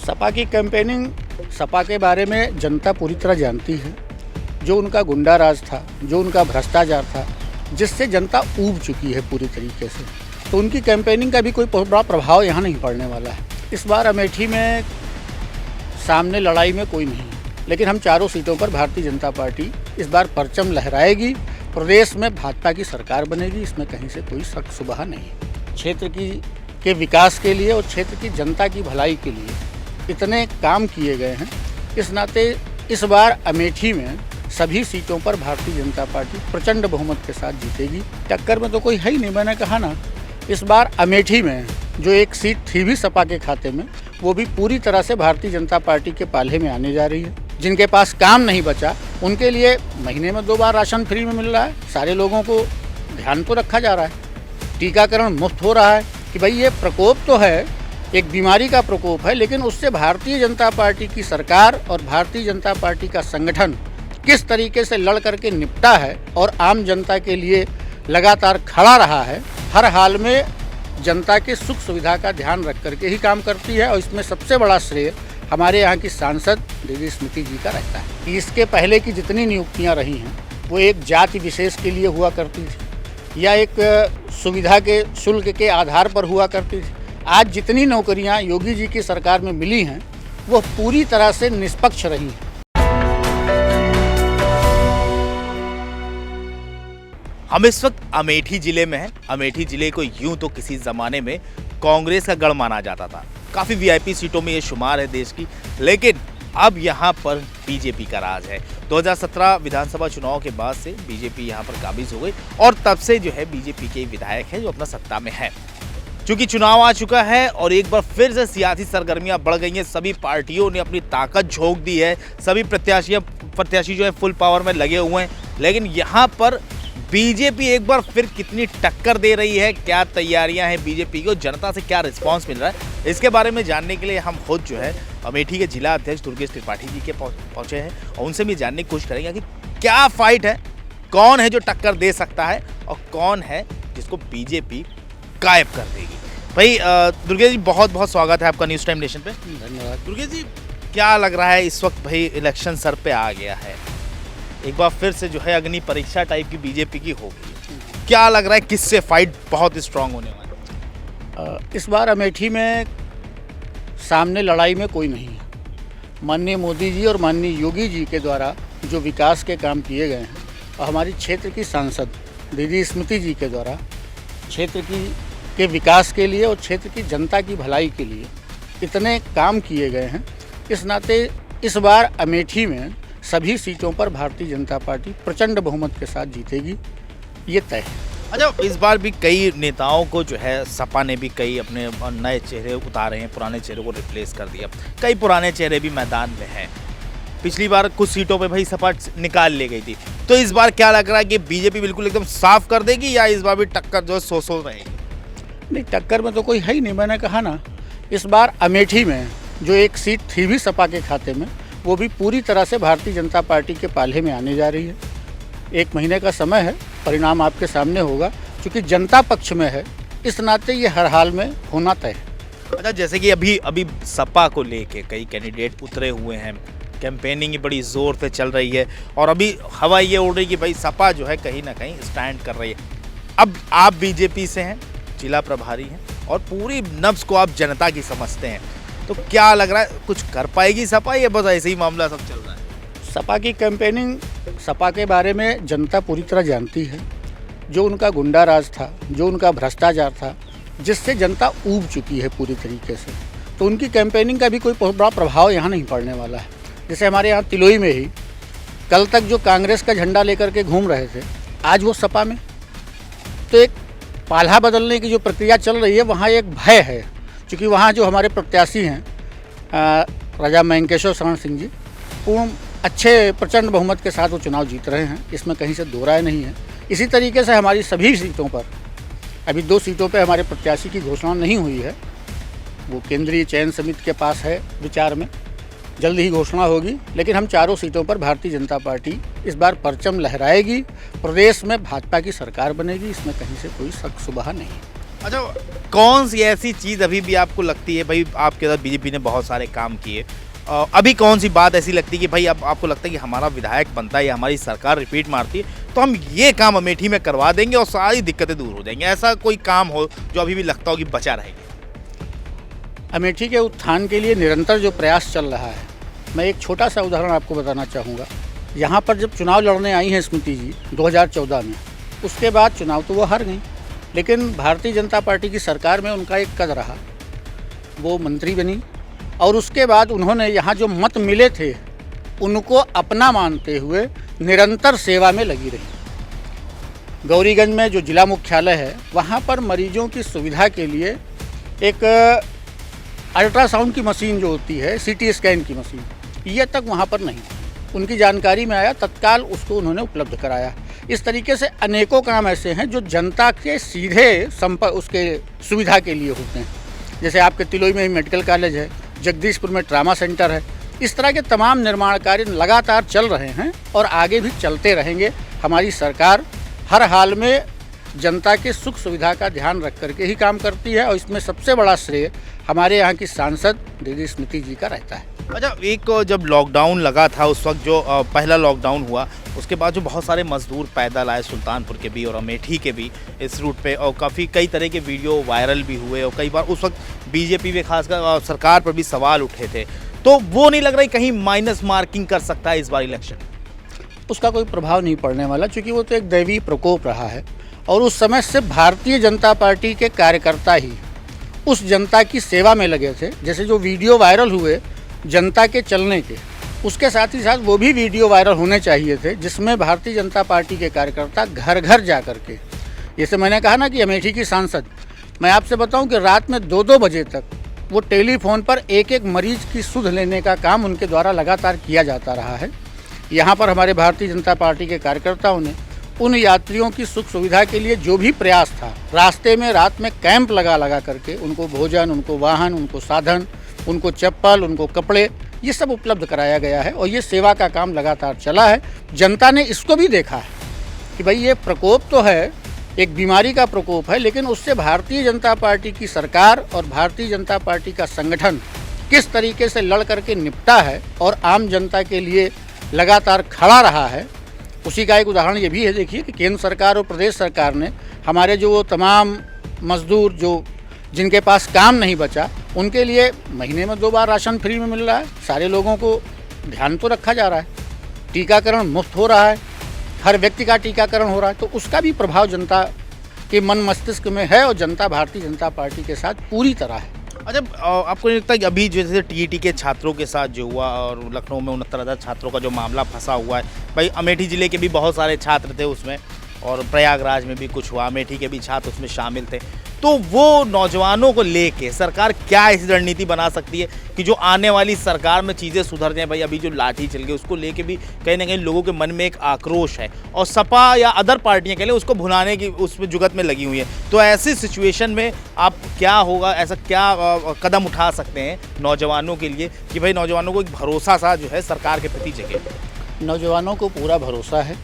सपा की कैंपेनिंग, सपा के बारे में जनता पूरी तरह जानती है। जो उनका गुंडा राज था, जो उनका भ्रष्टाचार था, जिससे जनता ऊब चुकी है पूरी तरीके से, तो उनकी कैंपेनिंग का भी कोई बहुत बड़ा प्रभाव यहाँ नहीं पड़ने वाला है। इस बार अमेठी में सामने लड़ाई में कोई नहीं है, लेकिन हम चारों सीटों पर भारतीय जनता पार्टी इस बार परचम लहराएगी। प्रदेश में भाजपा की सरकार बनेगी, इसमें कहीं से कोई शक शुबहा नहीं है। क्षेत्र के विकास के लिए और क्षेत्र की जनता की भलाई के लिए इतने काम किए गए हैं। इस नाते इस बार अमेठी में सभी सीटों पर भारतीय जनता पार्टी प्रचंड बहुमत के साथ जीतेगी। टक्कर में तो कोई है ही नहीं। मैंने कहा ना, इस बार अमेठी में जो एक सीट थी भी सपा के खाते में, वो भी पूरी तरह से भारतीय जनता पार्टी के पाले में आने जा रही है। जिनके पास काम नहीं बचा, उनके लिए महीने में 2 बार राशन फ्री में मिल रहा है। सारे लोगों को ध्यान तो रखा जा रहा है। टीकाकरण मुफ्त हो रहा है कि भाई ये प्रकोप तो है, एक बीमारी का प्रकोप है, लेकिन उससे भारतीय जनता पार्टी की सरकार और भारतीय जनता पार्टी का संगठन किस तरीके से लड़ करके निपटा है और आम जनता के लिए लगातार खड़ा रहा है। हर हाल में जनता के सुख सुविधा का ध्यान रख करके ही काम करती है, और इसमें सबसे बड़ा श्रेय हमारे यहाँ की सांसद दीदी स्मृति जी का रहता है। इसके पहले की जितनी नियुक्तियाँ रही हैं, वो एक जाति विशेष के लिए हुआ करती थी या एक सुविधा के शुल्क के आधार पर हुआ करती थी। आज जितनी नौकरियाँ योगी जी की सरकार में मिली हैं, वो पूरी तरह से निष्पक्ष रही हैं। हम इस वक्त अमेठी जिले में हैं। अमेठी जिले को यूं तो किसी ज़माने में कांग्रेस का गढ़ माना जाता था। काफ़ी वीआईपी सीटों में ये शुमार है देश की, लेकिन अब यहाँ पर बीजेपी का राज है। 2017 विधानसभा चुनाव के बाद से बीजेपी यहाँ पर काबिज हो गई, और तब से जो है बीजेपी के विधायक हैं जो अपना सत्ता में है। चूँकि चुनाव आ चुका है और एक बार फिर से सियासी सरगर्मियाँ बढ़ गई हैं, सभी पार्टियों ने अपनी ताकत झोंक दी है, सभी प्रत्याशी जो है फुल पावर में लगे हुए हैं। लेकिन यहाँ पर बीजेपी एक बार फिर कितनी टक्कर दे रही है, क्या तैयारियां हैं बीजेपी को, जनता से क्या रिस्पांस मिल रहा है, इसके बारे में जानने के लिए हम खुद जो है अमेठी के जिला अध्यक्ष दुर्गेश त्रिपाठी जी के पहुंचे हैं, और उनसे भी जानने की कोशिश करेंगे कि क्या फाइट है, कौन है जो टक्कर दे सकता है और कौन है जिसको बीजेपी गायब कर देगी। भाई दुर्गेश जी, बहुत बहुत स्वागत है आपका न्यूज़ टाइम नेशन पे। धन्यवाद। दुर्गेश जी, क्या लग रहा है इस वक्त भाई इलेक्शन सर पे आ गया है, एक बार फिर से जो है अग्नि परीक्षा टाइप की बीजेपी की होगी, क्या लग रहा है किससे फाइट बहुत स्ट्रांग होने वाली है? इस बार अमेठी में सामने लड़ाई में कोई नहीं है। माननीय मोदी जी और माननीय योगी जी के द्वारा जो विकास के काम किए गए हैं, और हमारी क्षेत्र की सांसद दीदी स्मृति जी के द्वारा क्षेत्र के विकास के लिए और क्षेत्र की जनता की भलाई के लिए इतने काम किए गए हैं। इस नाते इस बार अमेठी में सभी सीटों पर भारतीय जनता पार्टी प्रचंड बहुमत के साथ जीतेगी, ये तय है। अच्छा, इस बार भी कई नेताओं को जो है सपा ने भी कई अपने नए चेहरे उतारे हैं, पुराने चेहरों को रिप्लेस कर दिया, कई पुराने चेहरे भी मैदान में हैं। पिछली बार कुछ सीटों पे भाई सपा निकाल ले गई थी, तो इस बार क्या लग रहा है कि बीजेपी बिल्कुल एकदम साफ कर देगी, या इस बार भी टक्कर जो है सो रहेगी? नहीं, टक्कर में तो कोई है ही नहीं। मैंने कहा ना, इस बार अमेठी में जो एक सीट थी भी सपा के खाते में, वो भी पूरी तरह से भारतीय जनता पार्टी के पाले में आने जा रही है। 1 महीने का समय है, परिणाम आपके सामने होगा। क्योंकि जनता पक्ष में है, इस नाते ये हर हाल में होना तय है। अच्छा, जैसे कि अभी सपा को लेके कई कैंडिडेट उतरे हुए हैं, कैंपेनिंग बड़ी ज़ोर से चल रही है, और अभी हवा ये उड़ रही कि भाई सपा जो है कहीं ना कहीं स्टैंड कर रही है। अब आप बीजेपी से हैं, जिला प्रभारी हैं, और पूरी नब्ज़ को आप जनता की समझते हैं, तो क्या लग रहा है कुछ कर पाएगी सपा, या बस ऐसे ही मामला सब चल रहा है? सपा की कैंपेनिंग, सपा के बारे में जनता पूरी तरह जानती है। जो उनका गुंडा राज था, जो उनका भ्रष्टाचार था, जिससे जनता ऊब चुकी है पूरी तरीके से, तो उनकी कैंपेनिंग का भी कोई बहुत बड़ा प्रभाव यहाँ नहीं पड़ने वाला है। जैसे हमारे यहाँ तिलोई में ही कल तक जो कांग्रेस का झंडा लेकर के घूम रहे थे, आज वो सपा में, तो एक पाला बदलने की जो प्रक्रिया चल रही है, वहाँ एक भय है। क्योंकि वहाँ जो हमारे प्रत्याशी हैं राजा मयंकेश्वर शरण सिंह जी, पूर्ण अच्छे प्रचंड बहुमत के साथ वो चुनाव जीत रहे हैं, इसमें कहीं से दो राय नहीं है। इसी तरीके से हमारी सभी सीटों पर, अभी 2 सीटों पर हमारे प्रत्याशी की घोषणा नहीं हुई है, वो केंद्रीय चयन समिति के पास है विचार में, जल्द ही घोषणा होगी। लेकिन हम चारों सीटों पर भारतीय जनता पार्टी इस बार परचम लहराएगी। प्रदेश में भाजपा की सरकार बनेगी, इसमें कहीं से कोई शक शुबहा नहीं है। अच्छा, कौन सी ऐसी चीज़ अभी भी आपको लगती है भाई आपके साथ बीजेपी ने बहुत सारे काम किए, अभी कौन सी बात ऐसी लगती है कि भाई अब आपको लगता है कि हमारा विधायक बनता है या हमारी सरकार रिपीट मारती है तो हम ये काम अमेठी में करवा देंगे और सारी दिक्कतें दूर हो जाएंगी, ऐसा कोई काम हो जो अभी भी लगता हो कि बचा रहेगा? अमेठी के उत्थान के लिए निरंतर जो प्रयास चल रहा है, मैं एक छोटा सा उदाहरण आपको बताना चाहूँगा। यहाँ पर जब चुनाव लड़ने आई हैं स्मृति जी 2014 में, उसके बाद चुनाव तो वो हार गई, लेकिन भारतीय जनता पार्टी की सरकार में उनका एक कद रहा, वो मंत्री बनी और उसके बाद उन्होंने यहाँ जो मत मिले थे उनको अपना मानते हुए निरंतर सेवा में लगी रही। गौरीगंज में जो जिला मुख्यालय है वहाँ पर मरीजों की सुविधा के लिए एक अल्ट्रासाउंड की मशीन जो होती है, सीटी स्कैन की मशीन, ये तक वहाँ पर नहीं, उनकी जानकारी में आया, तत्काल उसको उन्होंने उपलब्ध कराया। इस तरीके से अनेकों काम ऐसे हैं जो जनता के सीधे संपर्क उसके सुविधा के लिए होते हैं। जैसे आपके तिलोई में ही मेडिकल कॉलेज है, जगदीशपुर में ट्रामा सेंटर है। इस तरह के तमाम निर्माण कार्य लगातार चल रहे हैं और आगे भी चलते रहेंगे। हमारी सरकार हर हाल में जनता के सुख सुविधा का ध्यान रख करके ही काम करती है और इसमें सबसे बड़ा श्रेय हमारे यहाँ की सांसद दीदी स्मृति जी का रहता है। अच्छा, एक जब लॉकडाउन लगा था उस वक्त जो पहला लॉकडाउन हुआ उसके बाद जो बहुत सारे मजदूर पैदल आए सुल्तानपुर के भी और अमेठी के भी इस रूट पे, और काफ़ी कई तरह के वीडियो वायरल भी हुए और कई बार उस वक्त बीजेपी में खासकर सरकार पर भी सवाल उठे थे, तो वो नहीं लग रहा है कहीं माइनस मार्किंग कर सकता है इस बार इलेक्शन? उसका कोई प्रभाव नहीं पड़ने वाला, क्योंकि वो तो एक दैवीय प्रकोप रहा है और उस समय से भारतीय जनता पार्टी के कार्यकर्ता ही उस जनता की सेवा में लगे थे। जैसे जो वीडियो वायरल हुए जनता के चलने के, उसके साथ ही साथ वो भी वीडियो वायरल होने चाहिए थे जिसमें भारतीय जनता पार्टी के कार्यकर्ता घर घर जा कर के, जैसे मैंने कहा ना कि अमेठी की सांसद, मैं आपसे बताऊं कि रात में 2-2 बजे तक वो टेलीफोन पर एक एक मरीज की सुध लेने का काम उनके द्वारा लगातार किया जाता रहा है। यहाँ पर हमारे भारतीय जनता पार्टी के कार्यकर्ताओं ने उन यात्रियों की सुख सुविधा के लिए जो भी प्रयास था, रास्ते में रात में कैंप लगा करके उनको भोजन, उनको वाहन, उनको साधन, उनको चप्पल, उनको कपड़े, ये सब उपलब्ध कराया गया है और ये सेवा का काम लगातार चला है। जनता ने इसको भी देखा है कि भाई ये प्रकोप तो है, एक बीमारी का प्रकोप है, लेकिन उससे भारतीय जनता पार्टी की सरकार और भारतीय जनता पार्टी का संगठन किस तरीके से लड़ करके निपटा है और आम जनता के लिए लगातार खड़ा रहा है, उसी का एक उदाहरण ये भी है। देखिए कि केंद्र सरकार और प्रदेश सरकार ने हमारे जो वो तमाम मजदूर जो जिनके पास काम नहीं बचा, उनके लिए महीने में 2 बार राशन फ्री में मिल रहा है। सारे लोगों को ध्यान तो रखा जा रहा है, टीकाकरण मुफ्त हो रहा है, हर व्यक्ति का टीकाकरण हो रहा है, तो उसका भी प्रभाव जनता के मन मस्तिष्क में है और जनता भारतीय जनता पार्टी के साथ पूरी तरह है। अच्छा, आपको नहीं लगता कि अभी जैसे टीईटी के छात्रों के साथ जो हुआ और लखनऊ में 69,000 छात्रों का जो मामला फंसा हुआ है, भाई अमेठी ज़िले के भी बहुत सारे छात्र थे उसमें और प्रयागराज में भी कुछ हुआ, अमेठी के भी छात्र उसमें शामिल थे, तो वो नौजवानों को लेके सरकार क्या ऐसी रणनीति बना सकती है कि जो आने वाली सरकार में चीज़ें सुधर जाएं? भाई अभी जो लाठी चल गई उसको लेके भी कहीं ना कहीं लोगों के मन में एक आक्रोश है और सपा या अदर पार्टियां कह लें उसको भुनाने की उसमें जुगत में लगी हुई है, तो ऐसी सिचुएशन में आप क्या होगा, ऐसा क्या कदम उठा सकते हैं नौजवानों के लिए कि भाई नौजवानों को एक भरोसा सा जो है सरकार के प्रति जगे? नौजवानों को पूरा भरोसा है।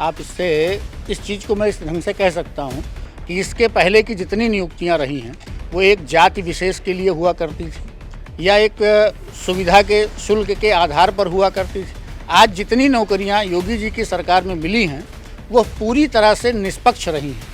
आप इससे इस चीज़ को मैं इस ढंग से कह सकता हूँ कि इसके पहले की जितनी नियुक्तियाँ रही हैं वो एक जाति विशेष के लिए हुआ करती थी या एक सुविधा के शुल्क के आधार पर हुआ करती थी। आज जितनी नौकरियाँ योगी जी की सरकार में मिली हैं वो पूरी तरह से निष्पक्ष रही हैं,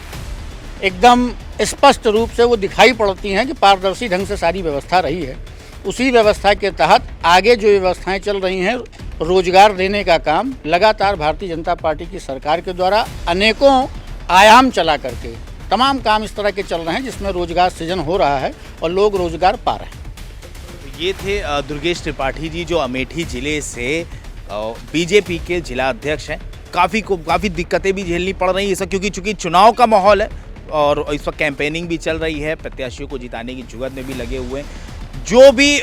एकदम स्पष्ट रूप से वो दिखाई पड़ती हैं कि पारदर्शी ढंग से सारी व्यवस्था रही है। उसी व्यवस्था के तहत आगे जो व्यवस्थाएं चल रही हैं, रोजगार देने का काम लगातार भारतीय जनता पार्टी की सरकार के द्वारा अनेकों आयाम चला करके तमाम काम इस तरह के चल रहे हैं जिसमें रोजगार सृजन हो रहा है और लोग रोजगार पा रहे हैं। ये थे दुर्गेश त्रिपाठी जी जो अमेठी ज़िले से बीजेपी के जिला अध्यक्ष हैं। काफ़ी दिक्कतें भी झेलनी पड़ रही है ऐसा, क्योंकि चूँकि चुनाव का माहौल है और इस वक्त कैंपेनिंग भी चल रही है, प्रत्याशियों को जिताने की जुगत में भी लगे हुए हैं। जो भी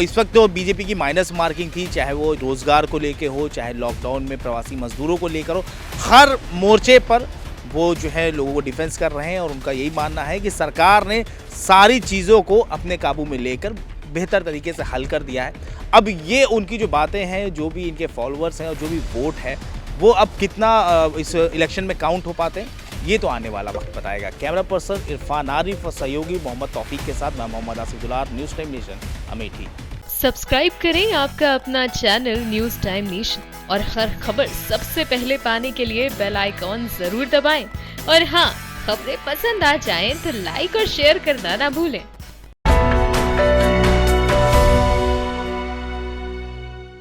इस वक्त तो बीजेपी की माइनस मार्किंग थी, चाहे वो रोज़गार को लेके हो, चाहे लॉकडाउन में प्रवासी मजदूरों को लेकर हो, हर मोर्चे पर वो जो है लोगों को डिफेंस कर रहे हैं और उनका यही मानना है कि सरकार ने सारी चीज़ों को अपने काबू में लेकर बेहतर तरीके से हल कर दिया है। अब ये उनकी जो बातें हैं, जो भी इनके फॉलोअर्स हैं और जो भी वोट है, वो अब कितना इस इलेक्शन में काउंट हो पाते हैं ये तो आने वाला वक्त बताएगा। कैमरा पर्सन इरफान आरिफ और सहयोगी मोहम्मद तौफीक के साथ मैं मोहम्मद आसिफ दुलार, news time nation, Amethi. Subscribe करें आपका अपना चैनल न्यूज़ टाइम नेशन और हर खबर सबसे पहले पाने के लिए बेल आइकॉन जरूर दबाएं। और हाँ, खबरें पसंद आ जाएं तो लाइक और शेयर करना ना भूलें।